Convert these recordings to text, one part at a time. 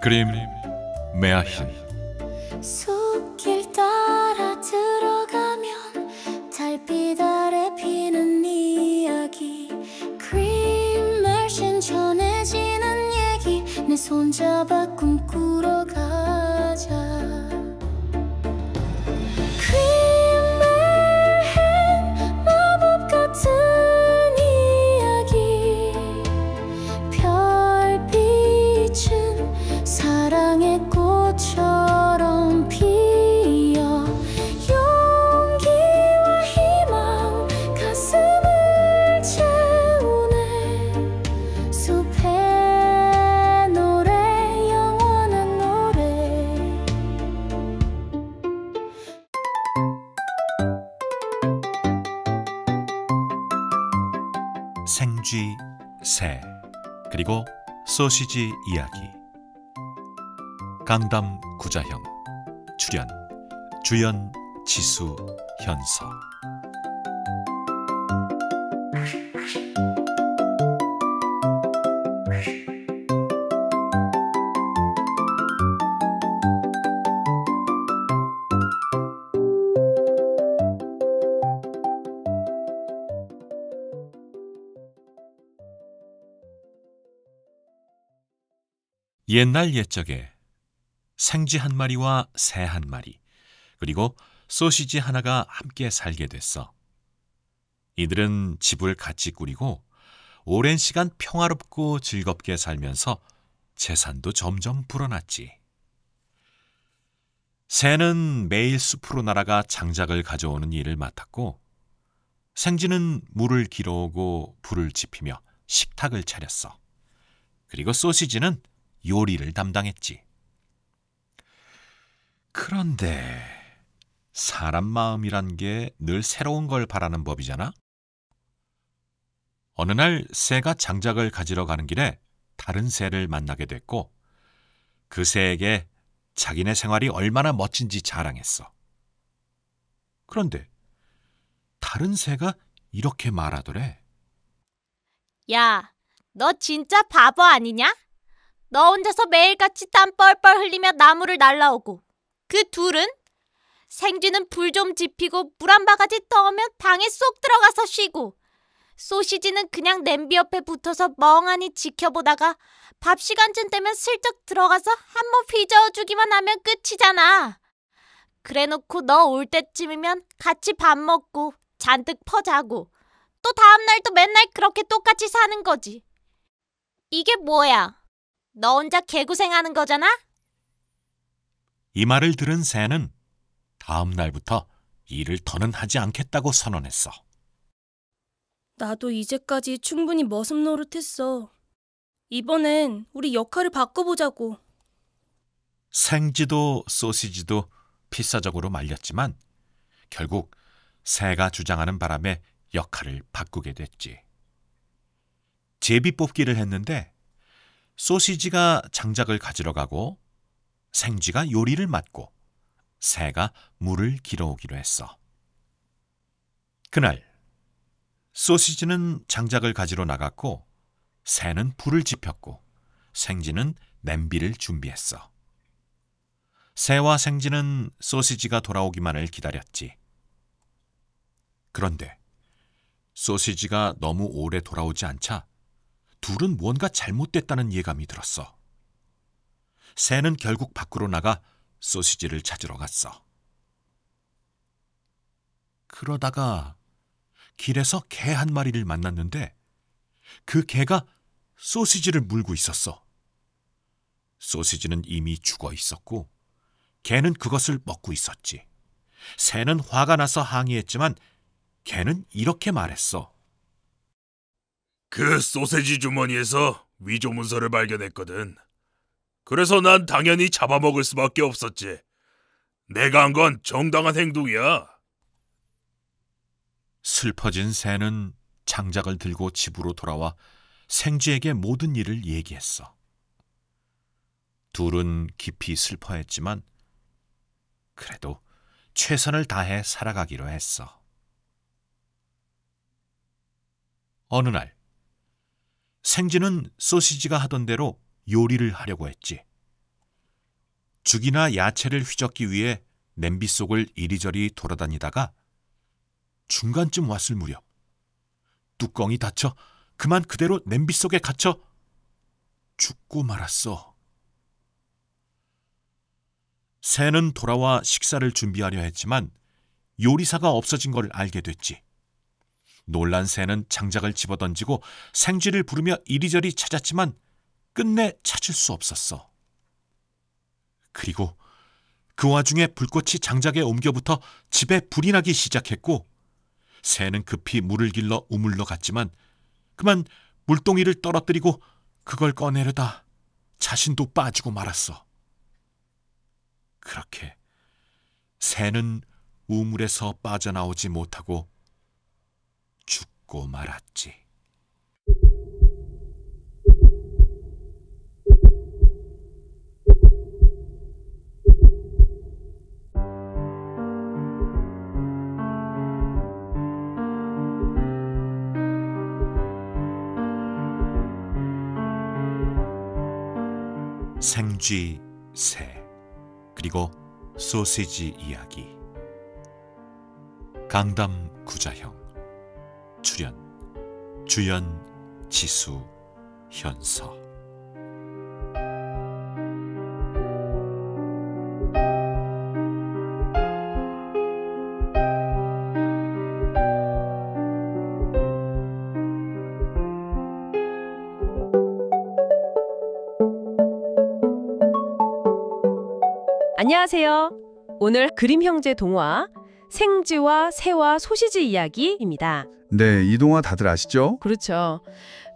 그림 메아힌. 숲길 따라 들어가면 달빛 아래 피는 이야기, 그림 메아힌 전해지는 얘기, 내 손잡아 꿈꾸러 가자. 그림 메아힌 마법 같은 이야기, 별빛은 사랑의 꽃처럼 피어 용기와 희망 가슴을 채우네. 숲의 노래, 영원한 노래. 생쥐, 새, 그리고 소시지 이야기. 강담 구자형, 출연 주연, 지수, 현서. 옛날 옛적에 생쥐 한 마리와 새 한 마리, 그리고 소시지 하나가 함께 살게 됐어. 이들은 집을 같이 꾸리고 오랜 시간 평화롭고 즐겁게 살면서 재산도 점점 불어났지. 새는 매일 숲으로 날아가 장작을 가져오는 일을 맡았고, 생쥐는 물을 길어오고 불을 지피며 식탁을 차렸어. 그리고 소시지는 요리를 담당했지. 그런데 사람 마음이란 게 늘 새로운 걸 바라는 법이잖아. 어느 날 새가 장작을 가지러 가는 길에 다른 새를 만나게 됐고, 그 새에게 자기네 생활이 얼마나 멋진지 자랑했어. 그런데 다른 새가 이렇게 말하더래. 야, 너 진짜 바보 아니냐? 너 혼자서 매일같이 땀 뻘뻘 흘리며 나무를 날라오고, 그 둘은 생쥐는 불 좀 지피고 물 한 바가지 떠오면 방에 쏙 들어가서 쉬고, 소시지는 그냥 냄비 옆에 붙어서 멍하니 지켜보다가 밥 시간쯤 되면 슬쩍 들어가서 한 몸 휘저어주기만 하면 끝이잖아. 그래놓고 너 올 때쯤이면 같이 밥 먹고 잔뜩 퍼자고, 또 다음날도 맨날 그렇게 똑같이 사는 거지. 이게 뭐야? 너 혼자 개고생하는 거잖아? 이 말을 들은 새는 다음 날부터 일을 더는 하지 않겠다고 선언했어. 나도 이제까지 충분히 머슴 노릇했어. 이번엔 우리 역할을 바꿔보자고. 생쥐도 소시지도 필사적으로 말렸지만 결국 새가 주장하는 바람에 역할을 바꾸게 됐지. 제비뽑기를 했는데 소시지가 장작을 가지러 가고 생쥐가 요리를 맡고 새가 물을 길어오기로 했어. 그날 소시지는 장작을 가지러 나갔고, 새는 불을 지폈고, 생쥐는 냄비를 준비했어. 새와 생쥐는 소시지가 돌아오기만을 기다렸지. 그런데 소시지가 너무 오래 돌아오지 않자 둘은 뭔가 잘못됐다는 예감이 들었어. 새는 결국 밖으로 나가 소시지를 찾으러 갔어. 그러다가 길에서 개 한 마리를 만났는데 그 개가 소시지를 물고 있었어. 소시지는 이미 죽어 있었고 개는 그것을 먹고 있었지. 새는 화가 나서 항의했지만 개는 이렇게 말했어. 그 소세지 주머니에서 위조 문서를 발견했거든. 그래서 난 당연히 잡아먹을 수밖에 없었지. 내가 한 건 정당한 행동이야. 슬퍼진 새는 장작을 들고 집으로 돌아와 생쥐에게 모든 일을 얘기했어. 둘은 깊이 슬퍼했지만 그래도 최선을 다해 살아가기로 했어. 어느 날 생쥐는 소시지가 하던 대로 요리를 하려고 했지. 죽이나 야채를 휘젓기 위해 냄비 속을 이리저리 돌아다니다가 중간쯤 왔을 무렵 뚜껑이 닫혀 그만 그대로 냄비 속에 갇혀 죽고 말았어. 새는 돌아와 식사를 준비하려 했지만 요리사가 없어진 걸 알게 됐지. 놀란 새는 장작을 집어던지고 생쥐를 부르며 이리저리 찾았지만 끝내 찾을 수 없었어. 그리고 그 와중에 불꽃이 장작에 옮겨붙어 집에 불이 나기 시작했고 새는 급히 물을 길러 우물러 갔지만 그만 물동이를 떨어뜨리고 그걸 꺼내려다 자신도 빠지고 말았어. 그렇게 새는 우물에서 빠져나오지 못하고 죽고 말았지. 생쥐, 새, 그리고 소시지 이야기. 강담 구자형. 출연 주연, 지수, 현서. 안녕하세요. 오늘 그림 형제 동화 생쥐와 새와 소시지 이야기입니다. 네, 이 동화 다들 아시죠? 그렇죠.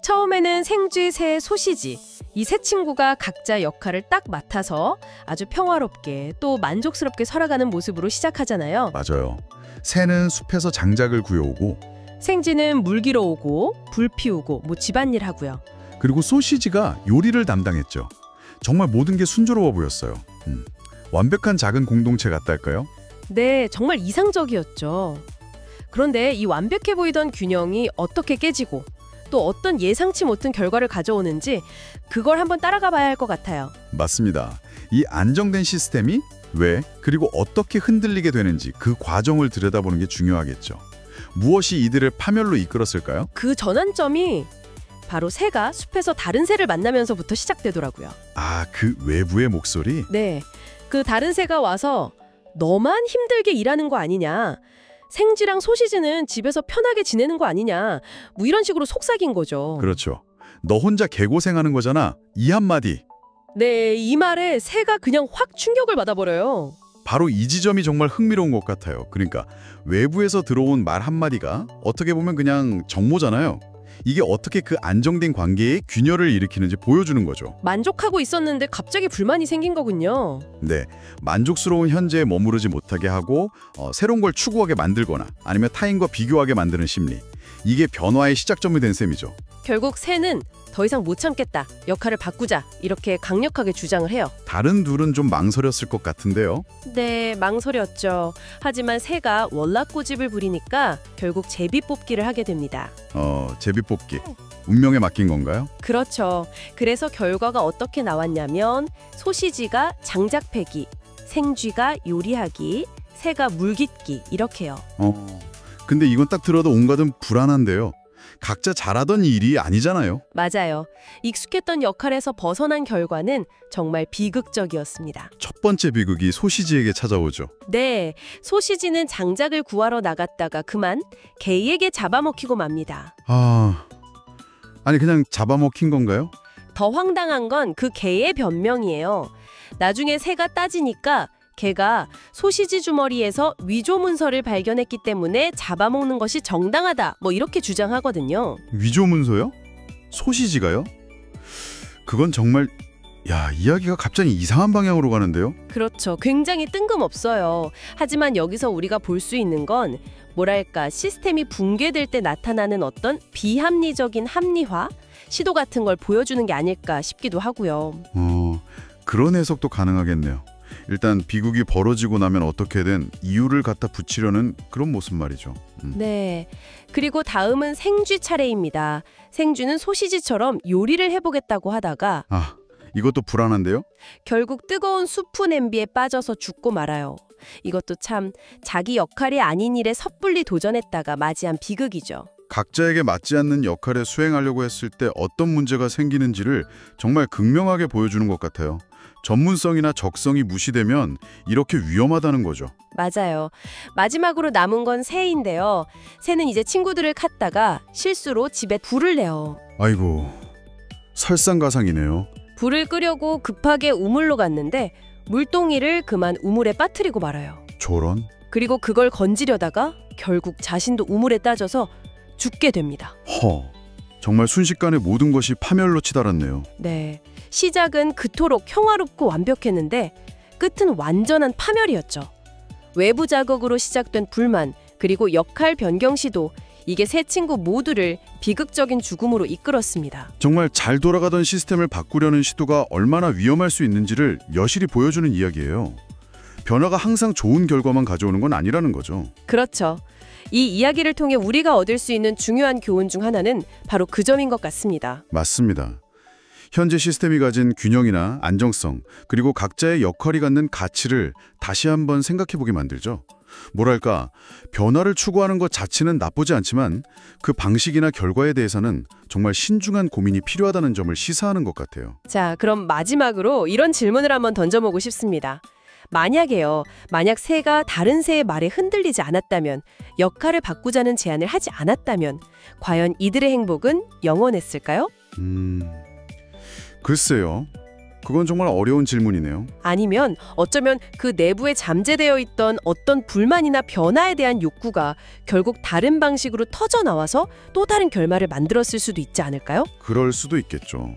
처음에는 생쥐, 새, 소시지 이 세 친구가 각자 역할을 딱 맡아서 아주 평화롭게 또 만족스럽게 살아가는 모습으로 시작하잖아요. 맞아요. 새는 숲에서 장작을 구해오고 생쥐는 물 길어 오고 불 피우고 뭐 집안일 하고요. 그리고 소시지가 요리를 담당했죠. 정말 모든 게 순조로워 보였어요. 완벽한 작은 공동체 같달까요? 네, 정말 이상적이었죠. 그런데 이 완벽해 보이던 균형이 어떻게 깨지고 또 어떤 예상치 못한 결과를 가져오는지 그걸 한번 따라가 봐야 할 것 같아요. 맞습니다. 이 안정된 시스템이 왜 그리고 어떻게 흔들리게 되는지 그 과정을 들여다보는 게 중요하겠죠. 무엇이 이들을 파멸로 이끌었을까요? 그 전환점이 바로 새가 숲에서 다른 새를 만나면서부터 시작되더라고요. 아, 그 외부의 목소리? 네, 그 다른 새가 와서 너만 힘들게 일하는 거 아니냐, 생쥐랑 소시지는 집에서 편하게 지내는 거 아니냐, 뭐 이런 식으로 속삭인 거죠. 그렇죠. 너 혼자 개고생하는 거잖아. 이 한마디. 네, 이 말에 새가 그냥 확 충격을 받아버려요. 바로 이 지점이 정말 흥미로운 것 같아요. 그러니까 외부에서 들어온 말 한마디가 어떻게 보면 그냥 정모잖아요. 이게 어떻게 그 안정된 관계에 균열을 일으키는지 보여주는 거죠. 만족하고 있었는데 갑자기 불만이 생긴 거군요. 네, 만족스러운 현재에 머무르지 못하게 하고 새로운 걸 추구하게 만들거나 아니면 타인과 비교하게 만드는 심리. 이게 변화의 시작점이 된 셈이죠. 결국 새는 더 이상 못 참겠다, 역할을 바꾸자, 이렇게 강력하게 주장을 해요. 다른 둘은 좀 망설였을 것 같은데요. 네, 망설였죠. 하지만 새가 월락고집을 부리니까 결국 제비 뽑기를 하게 됩니다. 제비 뽑기. 운명에 맡긴 건가요? 그렇죠. 그래서 결과가 어떻게 나왔냐면 소시지가 장작 패기, 생쥐가 요리하기, 새가 물깃기 이렇게요. 근데 이건 딱 들어도 온갖은 불안한데요. 각자 잘하던 일이 아니잖아요. 맞아요. 익숙했던 역할에서 벗어난 결과는 정말 비극적이었습니다. 첫 번째 비극이 소시지에게 찾아오죠. 네, 소시지는 장작을 구하러 나갔다가 그만 개에게 잡아먹히고 맙니다. 아니 그냥 잡아먹힌 건가요? 더 황당한 건 그 개의 변명이에요. 나중에 새가 따지니까 개가 소시지 주머니에서 위조 문서를 발견했기 때문에 잡아먹는 것이 정당하다, 뭐 이렇게 주장하거든요. 위조 문서요? 소시지가요? 그건 정말 이야기가 갑자기 이상한 방향으로 가는데요? 그렇죠. 굉장히 뜬금없어요. 하지만 여기서 우리가 볼 수 있는 건 뭐랄까, 시스템이 붕괴될 때 나타나는 어떤 비합리적인 합리화, 시도 같은 걸 보여주는 게 아닐까 싶기도 하고요. 그런 해석도 가능하겠네요. 일단 비극이 벌어지고 나면 어떻게든 이유를 갖다 붙이려는 그런 모습 말이죠. 네. 그리고 다음은 생쥐 차례입니다. 생쥐는 소시지처럼 요리를 해보겠다고 하다가 이것도 불안한데요? 결국 뜨거운 수프 냄비에 빠져서 죽고 말아요. 이것도 참 자기 역할이 아닌 일에 섣불리 도전했다가 맞이한 비극이죠. 각자에게 맞지 않는 역할에 수행하려고 했을 때 어떤 문제가 생기는지를 정말 극명하게 보여주는 것 같아요. 전문성이나 적성이 무시되면 이렇게 위험하다는 거죠. 맞아요. 마지막으로 남은 건 새인데요. 새는 이제 친구들을 캤다가 실수로 집에 불을 내요. 아이고, 설상가상이네요. 불을 끄려고 급하게 우물로 갔는데 물동이를 그만 우물에 빠뜨리고 말아요. 저런? 그리고 그걸 건지려다가 결국 자신도 우물에 따져서 죽게 됩니다. 정말 순식간에 모든 것이 파멸로 치달았네요. 네, 시작은 그토록 평화롭고 완벽했는데 끝은 완전한 파멸이었죠. 외부 자극으로 시작된 불만, 그리고 역할 변경 시도, 이게 세 친구 모두를 비극적인 죽음으로 이끌었습니다. 정말 잘 돌아가던 시스템을 바꾸려는 시도가 얼마나 위험할 수 있는지를 여실히 보여주는 이야기예요. 변화가 항상 좋은 결과만 가져오는 건 아니라는 거죠. 그렇죠. 이 이야기를 통해 우리가 얻을 수 있는 중요한 교훈 중 하나는 바로 그 점인 것 같습니다. 맞습니다. 현재 시스템이 가진 균형이나 안정성, 그리고 각자의 역할이 갖는 가치를 다시 한번 생각해보게 만들죠. 뭐랄까, 변화를 추구하는 것 자체는 나쁘지 않지만 그 방식이나 결과에 대해서는 정말 신중한 고민이 필요하다는 점을 시사하는 것 같아요. 자, 그럼 마지막으로 이런 질문을 한번 던져보고 싶습니다. 만약 새가 다른 새의 말에 흔들리지 않았다면, 역할을 바꾸자는 제안을 하지 않았다면 과연 이들의 행복은 영원했을까요? 글쎄요. 그건 정말 어려운 질문이네요. 아니면 어쩌면 그 내부에 잠재되어 있던 어떤 불만이나 변화에 대한 욕구가 결국 다른 방식으로 터져나와서 또 다른 결말을 만들었을 수도 있지 않을까요? 그럴 수도 있겠죠.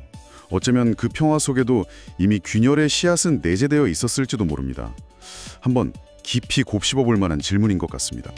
어쩌면 그 평화 속에도 이미 균열의 씨앗은 내재되어 있었을지도 모릅니다. 한번 깊이 곱씹어 볼 만한 질문인 것 같습니다.